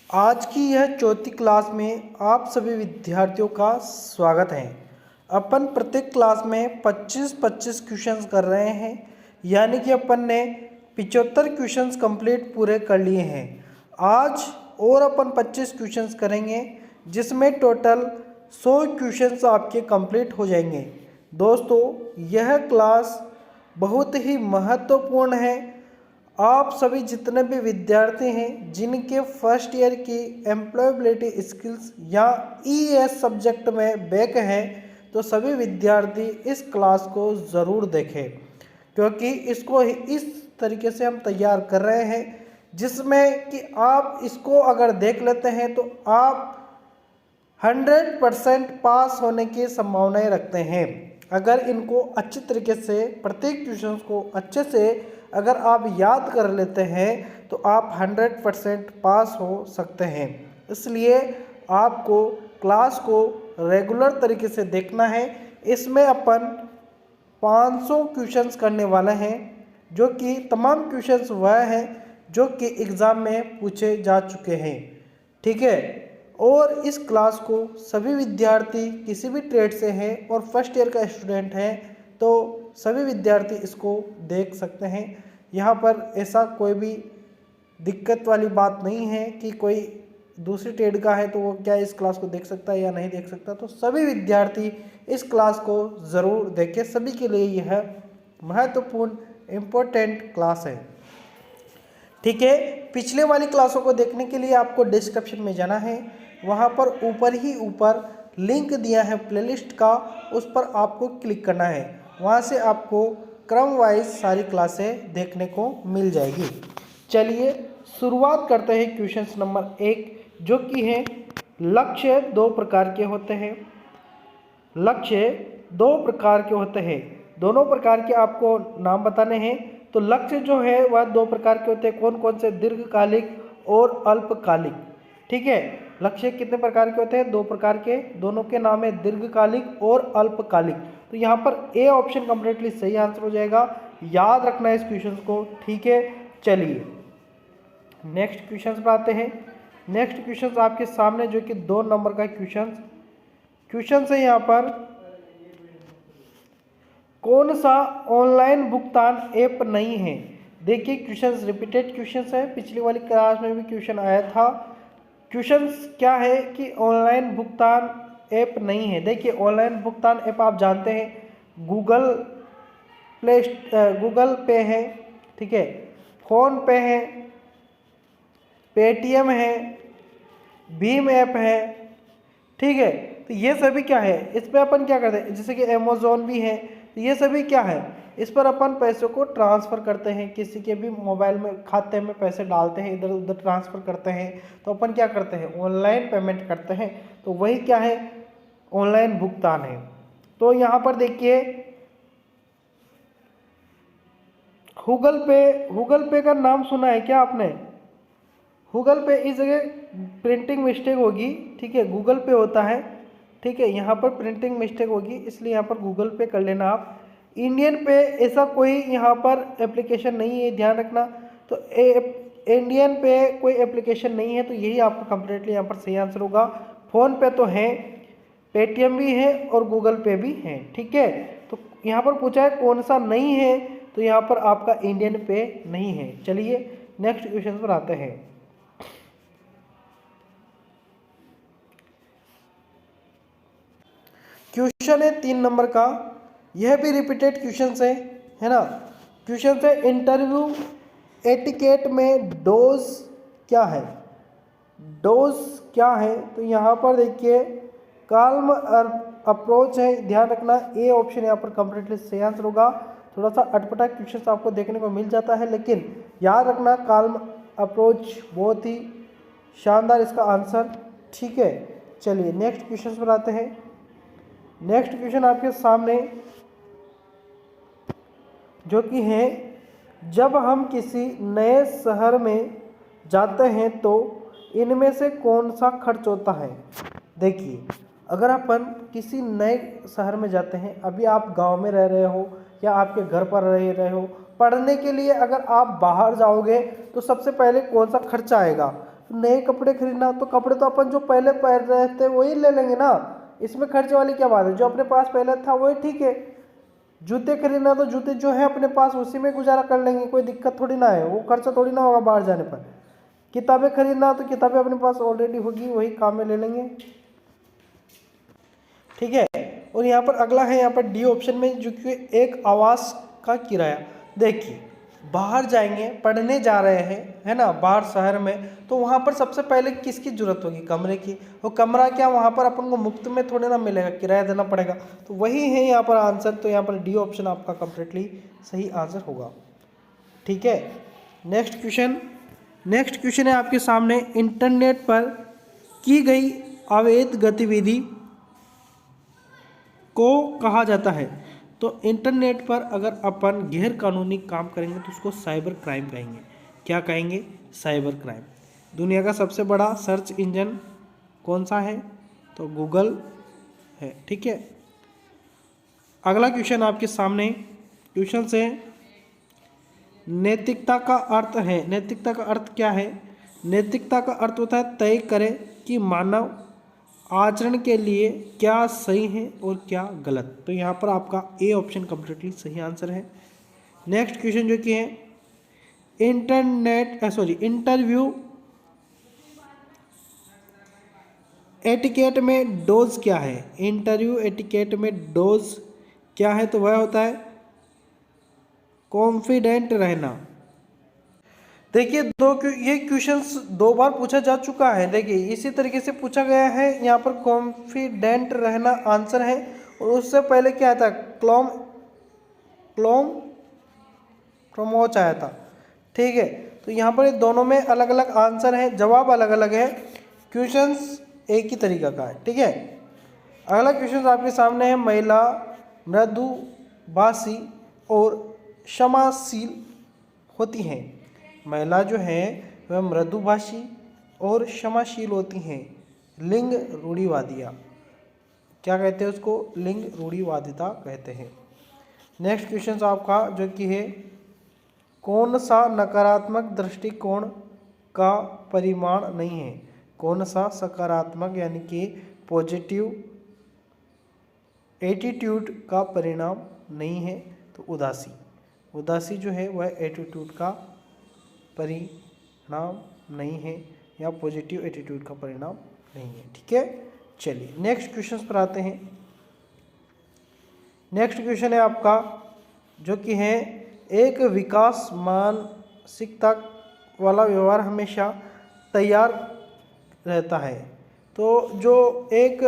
आज की यह चौथी क्लास में आप सभी विद्यार्थियों का स्वागत है। अपन प्रत्येक क्लास में 25-25 क्वेश्चंस कर रहे हैं, यानी कि अपन ने 75 क्वेश्चंस कंप्लीट पूरे कर लिए हैं। आज और अपन 25 क्वेश्चंस करेंगे, जिसमें टोटल 100 क्वेश्चंस आपके कंप्लीट हो जाएंगे। दोस्तों, यह क्लास बहुत ही महत्वपूर्ण है। आप सभी जितने भी विद्यार्थी हैं जिनके फर्स्ट ईयर की एम्प्लॉयबिलिटी स्किल्स या ईएस सब्जेक्ट में बैक हैं, तो सभी विद्यार्थी इस क्लास को ज़रूर देखें, क्योंकि इसको इस तरीके से हम तैयार कर रहे हैं जिसमें कि आप इसको अगर देख लेते हैं तो आप 100% पास होने की संभावनाएं रखते हैं। अगर इनको अच्छी तरीके से प्रत्येक क्वेश्चन को अच्छे से अगर आप याद कर लेते हैं तो आप 100% पास हो सकते हैं। इसलिए आपको क्लास को रेगुलर तरीके से देखना है। इसमें अपन 500 क्वेश्चंस करने वाले हैं, जो कि तमाम क्वेश्चंस वह हैं जो कि एग्ज़ाम में पूछे जा चुके हैं। ठीक है, और इस क्लास को सभी विद्यार्थी किसी भी ट्रेड से हैं और फर्स्ट ईयर का स्टूडेंट है तो सभी विद्यार्थी इसको देख सकते हैं। यहाँ पर ऐसा कोई भी दिक्कत वाली बात नहीं है कि कोई दूसरी ट्रेड का है तो वो क्या इस क्लास को देख सकता है या नहीं देख सकता। तो सभी विद्यार्थी इस क्लास को ज़रूर देखें, सभी के लिए यह महत्वपूर्ण इम्पोर्टेंट क्लास है। ठीक है, पिछले वाली क्लासों को देखने के लिए आपको डिस्क्रिप्शन में जाना है, वहाँ पर ऊपर लिंक दिया है प्लेलिस्ट का, उस पर आपको क्लिक करना है। वहाँ से आपको क्रम वाइज सारी क्लासें देखने को मिल जाएगी। चलिए शुरुआत करते हैं क्वेश्चन नंबर 1, जो कि है लक्ष्य दो प्रकार के होते हैं। लक्ष्य दो प्रकार के होते हैं, दोनों प्रकार के आपको नाम बताने हैं। तो लक्ष्य जो है वह दो प्रकार के होते हैं, कौन कौन से? दीर्घकालिक और अल्पकालिक। ठीक है, लक्ष्य कितने प्रकार के होते हैं? दो प्रकार के, दोनों के नाम है दीर्घकालिक और अल्पकालिक। तो यहाँ पर ए ऑप्शन कंप्लीटली सही आंसर हो जाएगा। याद रखना है इस क्वेश्चन को। ठीक है, चलिए नेक्स्ट क्वेश्चन पर आते हैं। नेक्स्ट क्वेश्चन आपके सामने जो कि 2 नंबर का क्वेश्चन है। यहाँ पर कौन सा ऑनलाइन भुगतान ऐप नहीं है? देखिए क्वेश्चन रिपीटेड क्वेश्चन है, पिछली वाली क्लास में भी क्वेश्चन आया था। क्वेश्चन क्या है कि ऑनलाइन भुगतान ऐप नहीं है। देखिए ऑनलाइन भुगतान ऐप आप जानते हैं गूगल पे है, ठीक है, फोन पे है, पेटीएम है, भीम ऐप है। ठीक है, तो ये सभी क्या है, इस पर अपन क्या करते हैं, जैसे कि अमेज़ॉन भी है, तो ये सभी क्या है, इस पर अपन पैसों को ट्रांसफ़र करते हैं, किसी के भी मोबाइल में खाते में पैसे डालते हैं, इधर उधर ट्रांसफ़र करते हैं, तो अपन क्या करते हैं, ऑनलाइन पेमेंट करते हैं। तो वही क्या है, ऑनलाइन भुगतान है। तो यहाँ पर देखिए गूगल पे का नाम सुना है क्या आपने? गूगल पे इस जगह प्रिंटिंग मिस्टेक होगी। ठीक है, गूगल पे होता है, ठीक है, यहाँ पर प्रिंटिंग मिस्टेक होगी, इसलिए यहाँ पर गूगल पे कर लेना आप। इंडियन पे ऐसा कोई यहाँ पर एप्लीकेशन नहीं है, ध्यान रखना। तो इंडियन पे कोई एप्लीकेशन नहीं है, तो यही आपका कंप्लीटली यहाँ पर सही आंसर होगा। फ़ोन पे तो है, पेटीएम भी है और गूगल पे भी है। ठीक है, तो यहाँ पर पूछा है कौन सा नहीं है, तो यहाँ पर आपका इंडियन पे नहीं है। चलिए नेक्स्ट क्वेश्चन पर आते हैं। क्वेश्चन है 3 नंबर का, यह भी रिपीटेड क्वेश्चन है ना। क्वेश्चन है इंटरव्यू एटिकेट में डोज क्या है? डोज क्या है? तो यहाँ पर देखिए काल्म अप्रोच है, ध्यान रखना। ए ऑप्शन यहाँ पर कंप्लीटली सही आंसर होगा। थोड़ा सा अटपटा क्वेश्चन आपको देखने को मिल जाता है, लेकिन याद रखना काल्म अप्रोच बहुत ही शानदार इसका आंसर। ठीक है, चलिए नेक्स्ट क्वेश्चन पर आते हैं। नेक्स्ट क्वेश्चन आपके सामने जो कि है, जब हम किसी नए शहर में जाते हैं तो इनमें से कौन सा खर्च होता है? देखिए अगर अपन किसी नए शहर में जाते हैं, अभी आप गांव में रह रहे हो या आपके घर पर रह रहे हो, पढ़ने के लिए अगर आप बाहर जाओगे तो सबसे पहले कौन सा खर्चा आएगा? नए कपड़े खरीदना, तो कपड़े तो अपन जो पहले पहन रहे थे वही ले लेंगे ना, इसमें खर्चे वाली क्या बात है, जो अपने पास पहले था वही ठीक है। जूते खरीदना तो जूते जो है अपने पास उसी में गुजारा कर लेंगे, कोई दिक्कत थोड़ी ना है, वो खर्चा थोड़ी ना होगा बाहर जाने पर। किताबें खरीदना तो किताबें अपने पास ऑलरेडी होगी, वही काम में ले लेंगे, ठीक है। और यहाँ पर अगला है, यहाँ पर डी ऑप्शन में, जो कि एक आवास का किराया। देखिए बाहर जाएंगे, पढ़ने जा रहे हैं, है ना, बाहर शहर में, तो वहाँ पर सबसे पहले किसकी जरूरत होगी, कमरे की। वो कमरा क्या वहाँ पर अपन को मुफ्त में थोड़े ना मिलेगा, किराया देना पड़ेगा। तो वही है यहाँ पर आंसर, तो यहाँ पर डी ऑप्शन आपका कंप्लीटली सही आंसर होगा, ठीक है। नेक्स्ट क्वेश्चन है आपके सामने, इंटरनेट पर की गई अवैध गतिविधि को कहा जाता है। तो इंटरनेट पर अगर अपन गैर कानूनी काम करेंगे तो उसको साइबर क्राइम कहेंगे। क्या कहेंगे, साइबर क्राइम। दुनिया का सबसे बड़ा सर्च इंजन कौन सा है, तो गूगल है, ठीक है। अगला क्वेश्चन आपके सामने, क्वेश्चन से नैतिकता का अर्थ है। नैतिकता का अर्थ क्या है, नैतिकता का अर्थ होता है तय करें कि मानव आचरण के लिए क्या सही है और क्या गलत। तो यहाँ पर आपका ए ऑप्शन कंप्लीटली सही आंसर है। नेक्स्ट क्वेश्चन जो कि है, इंटरव्यू एटिकेट में डोज क्या है। इंटरव्यू एटिकेट में डोज क्या है, तो वह होता है कॉन्फिडेंट रहना। देखिए ये क्वेश्चंस 2 बार पूछा जा चुका है। देखिए इसी तरीके से पूछा गया है, यहाँ पर कॉन्फिडेंट रहना आंसर है, और उससे पहले क्या था, क्लोम प्रमोच आया था, ठीक है। तो यहाँ पर दोनों में अलग अलग आंसर है, जवाब अलग अलग है, क्वेश्चंस एक ही तरीका का है, ठीक है। अगला क्वेश्चन आपके सामने है, महिला मृदुभाषी और क्षमाशील होती हैं। महिला जो है वह मृदुभाषी और क्षमाशील होती हैं। लिंग रूढ़िवादिता क्या कहते हैं उसको, लिंग रूढ़िवादिता कहते हैं। नेक्स्ट क्वेश्चन आपका जो कि है, कौन सा नकारात्मक दृष्टिकोण का परिमाण नहीं है। कौन सा सकारात्मक यानी कि पॉजिटिव एटीट्यूड का परिणाम नहीं है, तो उदासी जो है वह एटीट्यूड का परिणाम नहीं है, या पॉजिटिव एटीट्यूड का परिणाम नहीं है, ठीक है। चलिए नेक्स्ट क्वेश्चन पर आते हैं। नेक्स्ट क्वेश्चन है आपका जो कि है, एक विकास मानसिकता वाला व्यवहार हमेशा तैयार रहता है। तो जो एक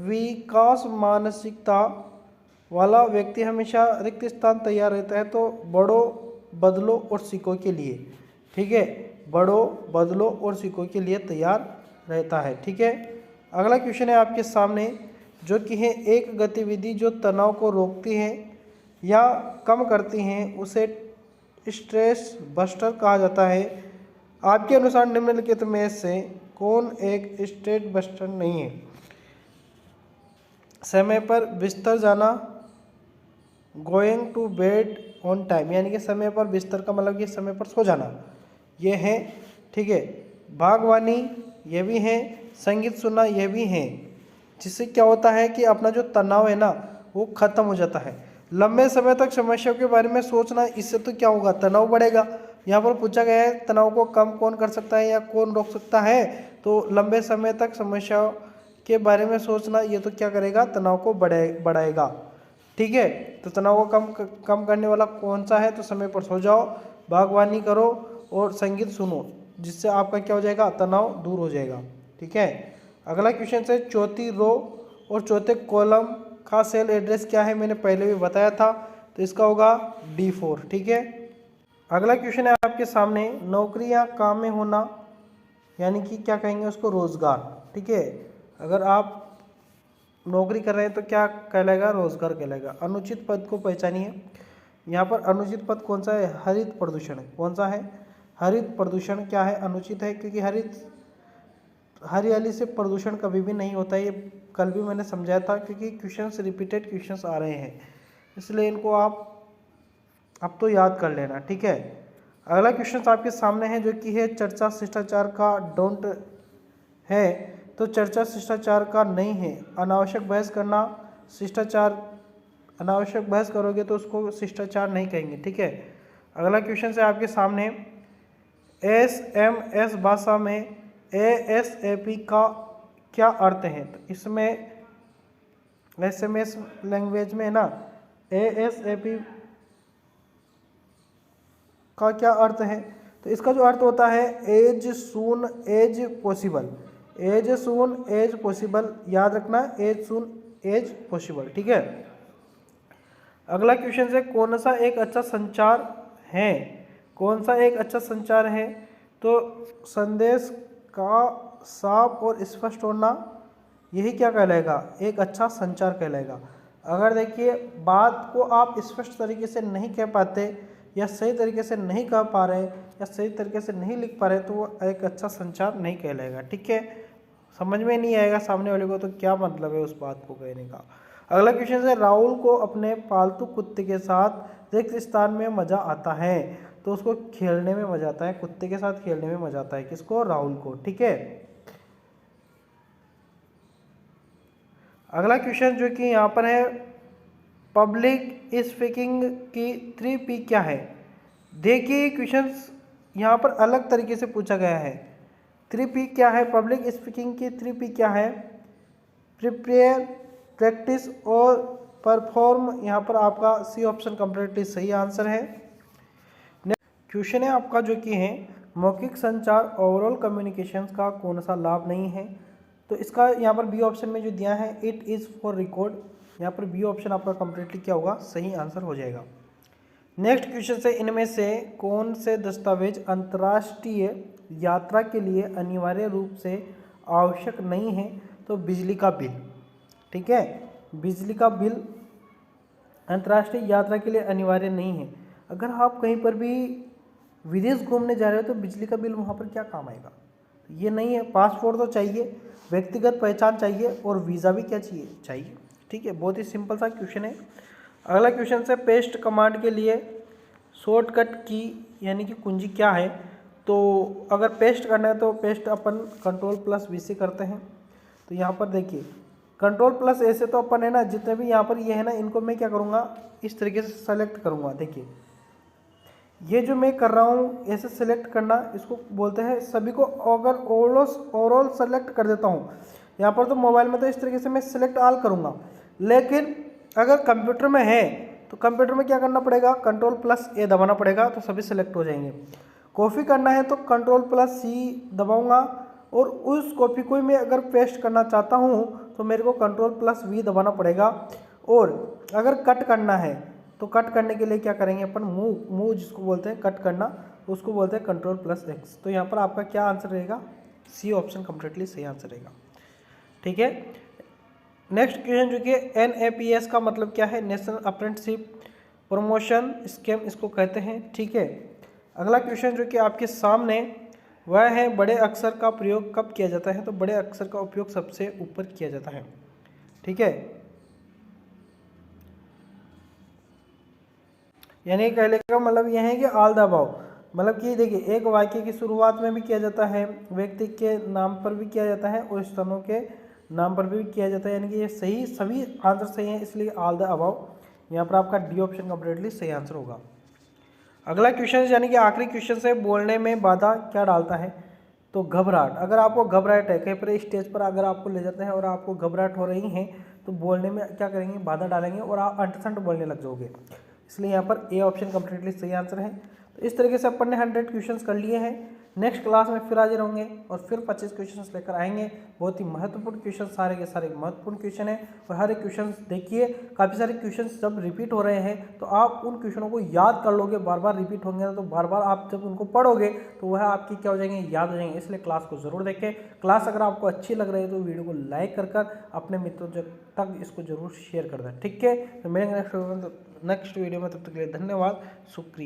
विकास मानसिकता वाला व्यक्ति हमेशा रिक्त स्थान तैयार रहता है, तो बड़ो बदलो और सीखो के लिए, ठीक है, बड़ो बदलो और सीखो के लिए तैयार रहता है, ठीक है। अगला क्वेश्चन है आपके सामने जो कि है, एक गतिविधि जो तनाव को रोकती है या कम करती हैं उसे स्ट्रेस बस्टर कहा जाता है। आपके अनुसार निम्नलिखित में से कौन एक स्ट्रेस बस्टर नहीं है। समय पर बिस्तर जाना, going to bed on time यानी कि समय पर बिस्तर का मतलब कि समय पर सो जाना, ये है, ठीक है। बागवानी ये भी है, संगीत सुनना ये भी है, जिससे क्या होता है कि अपना जो तनाव है ना वो खत्म हो जाता है। लंबे समय तक समस्याओं के बारे में सोचना, इससे तो क्या होगा, तनाव बढ़ेगा। यहाँ पर पूछा गया है तनाव को कम कौन कर सकता है या कौन रोक सकता है, तो लंबे समय तक समस्याओं के बारे में सोचना, ये तो क्या करेगा, तनाव को बढ़ाएगा, ठीक है। तो तनाव को कम करने वाला कौन सा है, तो समय पर सो जाओ, बागवानी करो और संगीत सुनो, जिससे आपका क्या हो जाएगा, तनाव दूर हो जाएगा, ठीक है। अगला क्वेश्चन है, चौथी रो और चौथे कॉलम का सेल एड्रेस क्या है, मैंने पहले भी बताया था, तो इसका होगा D4, ठीक है। अगला क्वेश्चन है आपके सामने, नौकरी या काम में होना यानी कि क्या कहेंगे उसको, रोजगार, ठीक है। अगर आप नौकरी कर रहे हैं तो क्या कहलाएगा, रोजगार कहलाएगा। अनुचित पद को पहचानिए। यहाँ पर अनुचित पद कौन सा है, हरित प्रदूषण, कौन सा है, हरित प्रदूषण क्या है, अनुचित है, क्योंकि हरियाली से प्रदूषण कभी भी नहीं होता है। ये कल भी मैंने समझाया था, क्योंकि क्वेश्चंस रिपीटेड क्वेश्चंस आ रहे हैं, इसलिए इनको आप अब तो याद कर लेना, ठीक है। अगला क्वेश्चन आपके सामने है जो कि है चर्चा शिष्टाचार का डोंट है, तो चर्चा शिष्टाचार का नहीं है। अनावश्यक बहस करना शिष्टाचार, अनावश्यक बहस करोगे तो उसको शिष्टाचार नहीं कहेंगे, ठीक है। अगला क्वेश्चन है आपके सामने SMS भाषा में ASAP का क्या अर्थ है, तो इसमें SMS लैंग्वेज में ना ASAP का क्या अर्थ है, तो इसका जो अर्थ होता है as soon as possible, as soon as possible, याद रखना एज सून एज पॉसिबल, ठीक है। अगला क्वेश्चन है कौन सा एक अच्छा संचार है, कौन सा एक अच्छा संचार है, तो संदेश का साफ और स्पष्ट होना, यही क्या कहलाएगा, एक अच्छा संचार कहलाएगा। अगर देखिए बात को आप स्पष्ट तरीके से नहीं कह पाते या सही तरीके से नहीं कह पा रहे या सही तरीके से नहीं लिख पा रहे तो वो एक अच्छा संचार नहीं कहलाएगा, ठीक है। समझ में नहीं आएगा सामने वाले को तो क्या मतलब है उस बात को कहने का। अगला क्वेश्चन है राहुल को अपने पालतू कुत्ते के साथ रिक्त स्थान में मजा आता है, तो उसको खेलने में मजा आता है, कुत्ते के साथ खेलने में मजा आता है, किसको, राहुल को, ठीक है। अगला क्वेश्चन जो कि यहाँ पर है पब्लिक स्पीकिंग की 3P क्या है। देखिए क्वेश्चन यहाँ पर अलग तरीके से पूछा गया है। 3P क्या है, पब्लिक स्पीकिंग की 3P क्या है, प्रिपेयर, प्रैक्टिस और परफॉर्म। यहाँ पर आपका सी ऑप्शन कंप्लीटली सही आंसर है। क्वेश्चन है आपका जो कि है मौखिक संचार ओवरऑल कम्युनिकेशंस का कौन सा लाभ नहीं है, तो इसका यहाँ पर बी ऑप्शन में जो दिया है इट इज़ फॉर रिकॉर्ड, यहाँ पर बी ऑप्शन आपका कंप्लीटली क्या होगा, सही आंसर हो जाएगा। नेक्स्ट क्वेश्चन से इनमें से कौन से दस्तावेज अंतर्राष्ट्रीय यात्रा के लिए अनिवार्य रूप से आवश्यक नहीं है, तो बिजली का बिल, ठीक है, बिजली का बिल अंतर्राष्ट्रीय यात्रा के लिए अनिवार्य नहीं है। अगर आप कहीं पर भी विदेश घूमने जा रहे हो तो बिजली का बिल वहाँ पर क्या काम आएगा, ये नहीं है। पासपोर्ट तो चाहिए, व्यक्तिगत पहचान चाहिए और वीज़ा भी क्या चाहिए, ठीक है। बहुत ही सिंपल सा क्वेश्चन है। अगला क्वेश्चन से पेस्ट कमांड के लिए शॉर्टकट की यानी कि कुंजी क्या है, तो अगर पेस्ट करना है तो पेस्ट अपन Ctrl+V से करते हैं। तो यहाँ पर देखिए Ctrl+A से तो अपन है ना जितने भी यहाँ पर ये है ना इनको मैं क्या करूँगा, इस तरीके से सेलेक्ट करूँगा। देखिए ये जो मैं कर रहा हूँ ऐसे सेलेक्ट करना, इसको बोलते हैं सभी को अगर ओवरऑल सेलेक्ट कर देता हूँ। यहाँ पर तो मोबाइल में तो इस तरीके से मैं सेलेक्ट ऑल करूँगा, लेकिन अगर कंप्यूटर में है तो कंप्यूटर में क्या करना पड़ेगा, Ctrl+A दबाना पड़ेगा, तो सभी सेलेक्ट हो जाएंगे। कॉपी करना है तो Ctrl+C दबाऊँगा और उस कॉपी को मैं अगर पेस्ट करना चाहता हूँ तो मेरे को Ctrl+V दबाना पड़ेगा। और अगर कट करना है तो कट करने के लिए क्या करेंगे अपन, मूव जिसको बोलते हैं कट करना, उसको बोलते हैं Ctrl+X। तो यहाँ पर आपका क्या आंसर रहेगा, सी ऑप्शन कंप्लीटली सही आंसर रहेगा, ठीक है। नेक्स्ट क्वेश्चन जो कि NAPS का मतलब क्या है, नेशनल अप्रेंटिसशिप प्रमोशन स्कीम इसको कहते हैं, ठीक है। अगला क्वेश्चन जो कि आपके सामने वह है बड़े अक्षर का प्रयोग कब किया जाता है, तो बड़े अक्षर का उपयोग सबसे ऊपर किया जाता है, ठीक है। यानी कहने का मतलब यह है कि ऑल द अबव, मतलब कि देखिए एक वाक्य की शुरुआत में भी किया जाता है, व्यक्ति के नाम पर भी किया जाता है और स्थानों के नाम पर भी किया जाता है, यानी कि ये सही सभी आंसर सही हैं, इसलिए ऑल द अबव यहाँ पर आपका डी ऑप्शन कंप्लीटली सही आंसर होगा। अगला क्वेश्चन यानी कि आखिरी क्वेश्चन से बोलने में बाधा क्या डालता है, तो घबराहट। अगर आपको घबराहट है, कहीं पर स्टेज पर अगर आपको ले जाते हैं और आपको घबराहट हो रही है तो बोलने में क्या करेंगे, बाधा डालेंगे और आप अंटसंट बोलने लग जाओगे, इसलिए यहाँ पर ए ऑप्शन कंप्लीटली सही आंसर है। तो इस तरीके से अपन ने 100 क्वेश्चंस कर लिए हैं। नेक्स्ट क्लास में फिर हाजिर होंगे और फिर 25 क्वेश्चंस लेकर आएंगे। बहुत ही महत्वपूर्ण क्वेश्चन, सारे के सारे महत्वपूर्ण क्वेश्चन है और हर एक क्वेश्चन देखिए काफ़ी सारे क्वेश्चंस जब रिपीट हो रहे हैं तो आप उन क्वेश्चनों को याद कर लोगे, बार बार रिपीट होंगे तो बार बार आप जब उनको पढ़ोगे तो वह आपकी क्या हो जाएंगे, याद हो जाएंगे। इसलिए क्लास को जरूर देखें। क्लास अगर आपको अच्छी लग रही है तो वीडियो को लाइक कर अपने मित्रों तक इसको जरूर शेयर कर दें, ठीक है। तो मिलेंगे नेक्स्ट वीडियो में, तब तक के लिए धन्यवाद, शुक्रिया।